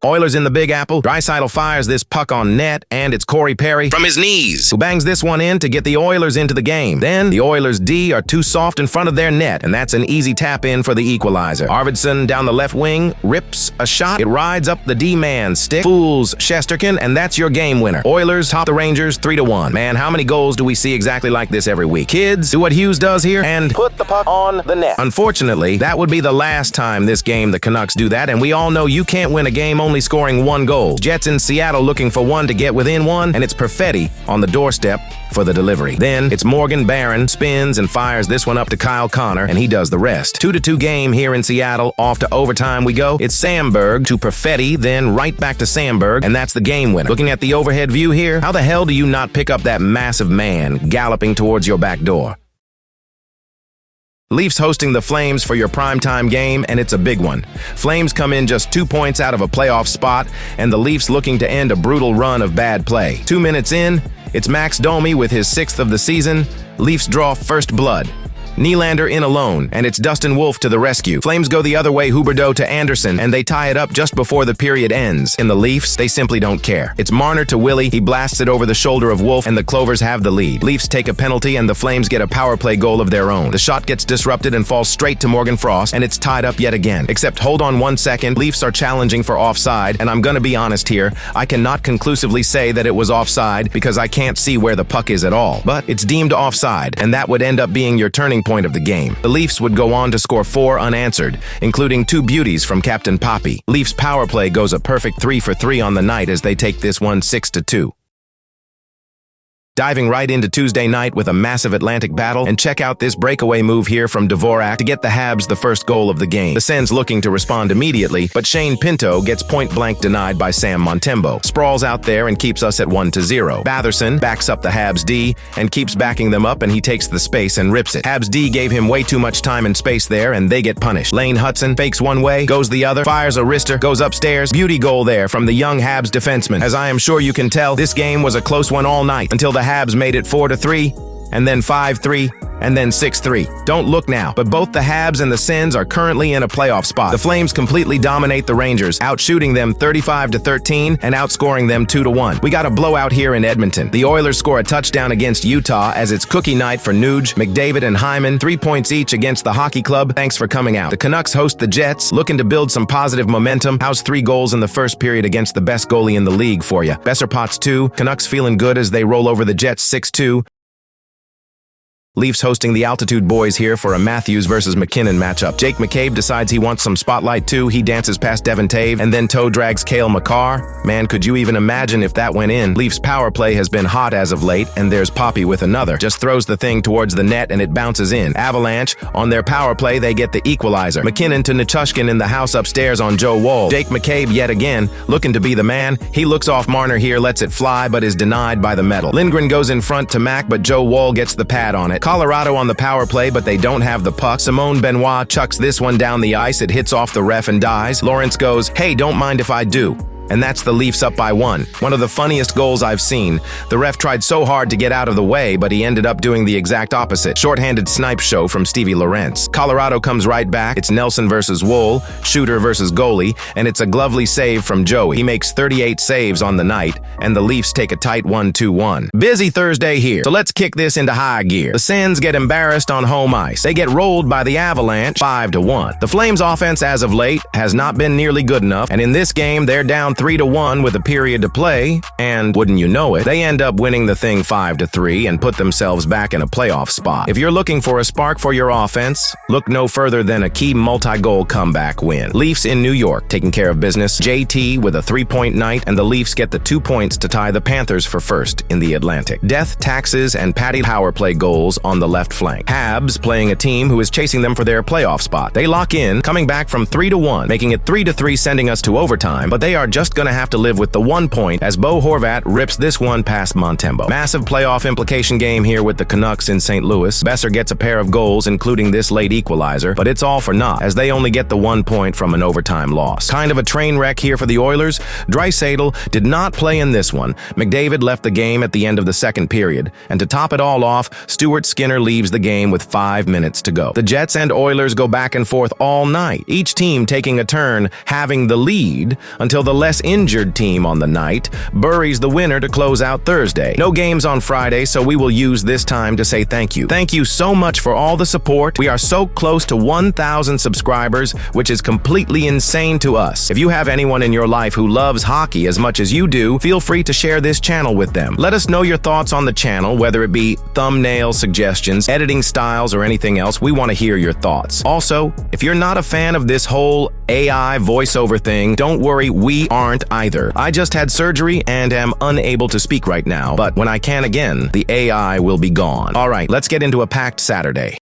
Oilers in the Big Apple. Draisaitl fires this puck on net, and it's Corey Perry from his knees who bangs this one in to get the Oilers into the game. Then the Oilers' D are too soft in front of their net, and that's an easy tap-in for the equalizer. Arvidsson down the left wing rips a shot. It rides up the D-man's stick, fools Shesterkin, and that's your game winner. Oilers top the Rangers 3-1. Man, how many goals do we see exactly like this every week? Kids, do what Hughes does here and put the puck on the net. Unfortunately, that would be the last time this game the Canucks do that, and we all know you can't win a game only scoring one goal. Jets in Seattle looking for one to get within one, and it's Perfetti on the doorstep for the delivery. Then it's Morgan Barron, spins and fires this one up to Kyle Connor, and he does the rest. 2-2 game here in Seattle. Off to overtime we go. It's Samberg to Perfetti, then right back to Samberg, and that's the game winner. Looking at the overhead view here, how the hell do you not pick up that massive man galloping towards your back door? Leafs hosting the Flames for your primetime game, and it's a big one. Flames come in just 2 points out of a playoff spot, and the Leafs looking to end a brutal run of bad play. 2 minutes in, it's Max Domi with his 6th of the season. Leafs draw first blood. Nylander in alone, and it's Dustin Wolf to the rescue. Flames go the other way, Huberdeau to Anderson, and they tie it up just before the period ends. In the Leafs, they simply don't care. It's Marner to Willie, he blasts it over the shoulder of Wolf, and the Clovers have the lead. Leafs take a penalty, and the Flames get a power play goal of their own. The shot gets disrupted and falls straight to Morgan Frost, and it's tied up yet again. Except hold on 1 second, Leafs are challenging for offside, and I'm gonna be honest here, I cannot conclusively say that it was offside because I can't see where the puck is at all. But it's deemed offside, and that would end up being your turning point of the game. The Leafs would go on to score 4 unanswered, including 2 beauties from Captain Poppy. Leafs power play goes a perfect 3 for 3 on the night as they take this one 6-2. Diving right into Tuesday night with a massive Atlantic battle, and check out this breakaway move here from Dvorak to get the Habs the first goal of the game. The Sens looking to respond immediately, but Shane Pinto gets point-blank denied by Sam Montembeault. Sprawls out there and keeps us at 1-0. Batherson backs up the Habs D and keeps backing them up, and he takes the space and rips it. Habs D gave him way too much time and space there, and they get punished. Lane Hudson fakes one way, goes the other, fires a wrister, goes upstairs. Beauty goal there from the young Habs defenseman. As I am sure you can tell, this game was a close one all night until the Habs made it 4-3, and then 5-3, and then 6-3. Don't look now, but both the Habs and the Sens are currently in a playoff spot. The Flames completely dominate the Rangers, outshooting them 35-13 and outscoring them 2-1. We got a blowout here in Edmonton. The Oilers score a touchdown against Utah as it's cookie night for Nuge, McDavid, and Hyman, 3 points each against the hockey club. Thanks for coming out. The Canucks host the Jets, looking to build some positive momentum. How's 3 goals in the first period against the best goalie in the league for you? Besser Potts 2. Canucks feeling good as they roll over the Jets 6-2. Leafs hosting the Altitude Boys here for a Matthews versus McKinnon matchup. Jake McCabe decides he wants some spotlight too. He dances past Devon Tave and then toe drags Cale Makar. Man, could you even imagine if that went in? Leafs power play has been hot as of late, and there's Poppy with another. Just throws the thing towards the net and it bounces in. Avalanche, on their power play, they get the equalizer. McKinnon to Nichushkin in the house upstairs on Joe Woll. Jake McCabe yet again, looking to be the man. He looks off Marner here, lets it fly, but is denied by the medal. Lindgren goes in front to Mac, but Joe Woll gets the pad on it. Colorado on the power play, but they don't have the puck. Simone Benoit chucks this one down the ice. It hits off the ref and dies. Lawrence goes, "Hey, don't mind if I do." And that's the Leafs up by 1. One of the funniest goals I've seen. The ref tried so hard to get out of the way, but he ended up doing the exact opposite. Shorthanded snipe show from Stevie Lawrence. Colorado comes right back. It's Nelson versus Woll, shooter versus goalie, and it's a glovely save from Joey. He makes 38 saves on the night, and the Leafs take a tight 1-2-1. Busy Thursday here, so let's kick this into high gear. The Sens get embarrassed on home ice. They get rolled by the Avalanche 5-1. The Flames offense as of late has not been nearly good enough, and in this game they're down 3-1 with a period to play, and wouldn't you know it, they end up winning the thing 5-3 and put themselves back in a playoff spot. If you're looking for a spark for your offense, look no further than a key multi-goal comeback win. Leafs in New York taking care of business. JT with a 3-point night, and the Leafs get the 2 points to tie the Panthers for first in the Atlantic. Death, taxes, and Patty power play goals on the left flank. Habs playing a team who is chasing them for their playoff spot. They lock in, coming back from 3-1, making it 3-3, sending us to overtime, but they are just gonna have to live with the 1 point as Bo Horvat rips this one past Montembeault. Massive playoff implication game here with the Canucks in St. Louis. Besser gets a pair of goals, including this late equalizer, but it's all for naught as they only get the 1 point from an overtime loss. Kind of a train wreck here for the Oilers. Draisaitl did not play in this one. McDavid left the game at the end of the second period, and to top it all off, Stuart Skinner leaves the game with 5 minutes to go. The Jets and Oilers go back and forth all night, each team taking a turn having the lead until the less less injured team on the night buries the winner to close out Thursday. No games on Friday, so we will use this time to say thank you. Thank you so much for all the support. We are so close to 1,000 subscribers, which is completely insane to us. If you have anyone in your life who loves hockey as much as you do, feel free to share this channel with them. Let us know your thoughts on the channel, whether it be thumbnail suggestions, editing styles, or anything else. We want to hear your thoughts. Also, if you're not a fan of this whole AI voiceover thing, don't worry, we aren't either. I just had surgery and am unable to speak right now, but when I can again, the AI will be gone. All right, let's get into a packed Saturday.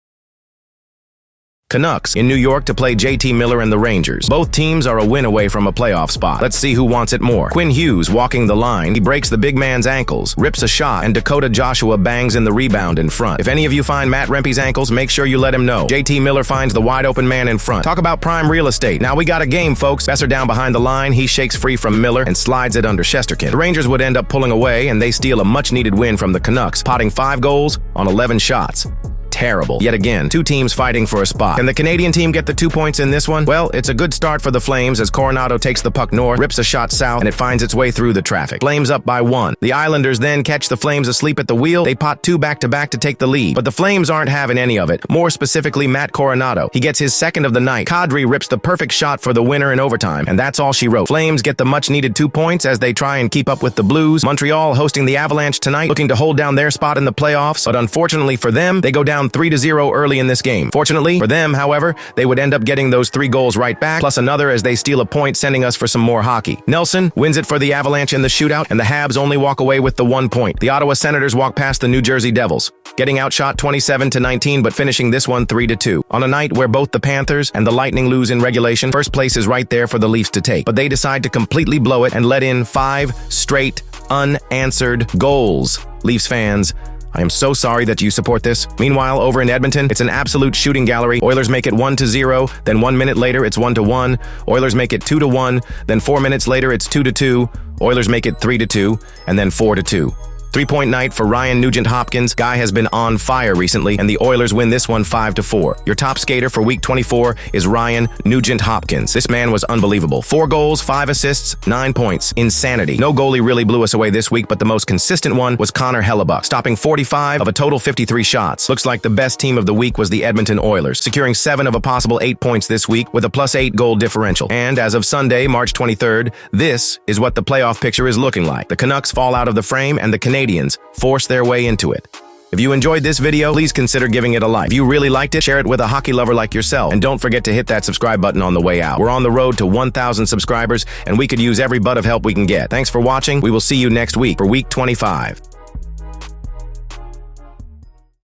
Canucks in New York to play JT Miller and the Rangers. Both teams are a win away from a playoff spot. Let's see who wants it more. Quinn Hughes walking the line. He breaks the big man's ankles, rips a shot, and Dakota Joshua bangs in the rebound in front. If any of you find Matt Rempe's ankles, make sure you let him know. JT Miller finds the wide open man in front. Talk about prime real estate. Now we got a game, folks. Besser down behind the line. He shakes free from Miller and slides it under Shesterkin. The Rangers would end up pulling away, and they steal a much-needed win from the Canucks, potting 5 goals on 11 shots. Terrible. Yet again, two teams fighting for a spot. Can the Canadian team get the 2 points in this one? Well, it's a good start for the Flames as Coronado takes the puck north, rips a shot south, and it finds its way through the traffic. Flames up by 1. The Islanders then catch the Flames asleep at the wheel. They pot 2 back-to-back to take the lead. But the Flames aren't having any of it. More specifically, Matt Coronado. He gets his second of the night. Kadri rips the perfect shot for the winner in overtime, and that's all she wrote. Flames get the much-needed 2 points as they try and keep up with the Blues. Montreal hosting the Avalanche tonight, looking to hold down their spot in the playoffs, but unfortunately for them, they go down 3-0 early in this game. Fortunately for them, however, they would end up getting those 3 goals right back, plus another as they steal a point, sending us for some more hockey. Nelson wins it for the Avalanche in the shootout, and the Habs only walk away with the 1 point. The Ottawa Senators walk past the New Jersey Devils, getting outshot 27-19, but finishing this one 3-2. On a night where both the Panthers and the Lightning lose in regulation, first place is right there for the Leafs to take. But they decide to completely blow it and let in 5 straight unanswered goals. Leafs fans, I am so sorry that you support this. Meanwhile, over in Edmonton, it's an absolute shooting gallery. Oilers make it 1-0, then 1 minute later, it's 1-1. Oilers make it 2-1, then 4 minutes later, it's 2-2. Oilers make it 3-2, and then 4-2. 3-point night for Ryan Nugent Hopkins. Guy has been on fire recently, and the Oilers win this one 5-4. Your top skater for Week 24 is Ryan Nugent Hopkins. This man was unbelievable. 4 goals, 5 assists, 9 points. Insanity. No goalie really blew us away this week, but the most consistent one was Connor Hellebuck, stopping 45 of a total 53 shots. Looks like the best team of the week was the Edmonton Oilers, securing 7 of a possible 8 points this week with a +8 goal differential. And as of Sunday, March 23rd, this is what the playoff picture is looking like. The Canucks fall out of the frame, and the Canadians force their way into it. If you enjoyed this video, please consider giving it a like. If you really liked it, share it with a hockey lover like yourself. And don't forget to hit that subscribe button on the way out. We're on the road to 1,000 subscribers, and we could use every bit of help we can get. Thanks for watching. We will see you next week for Week 25.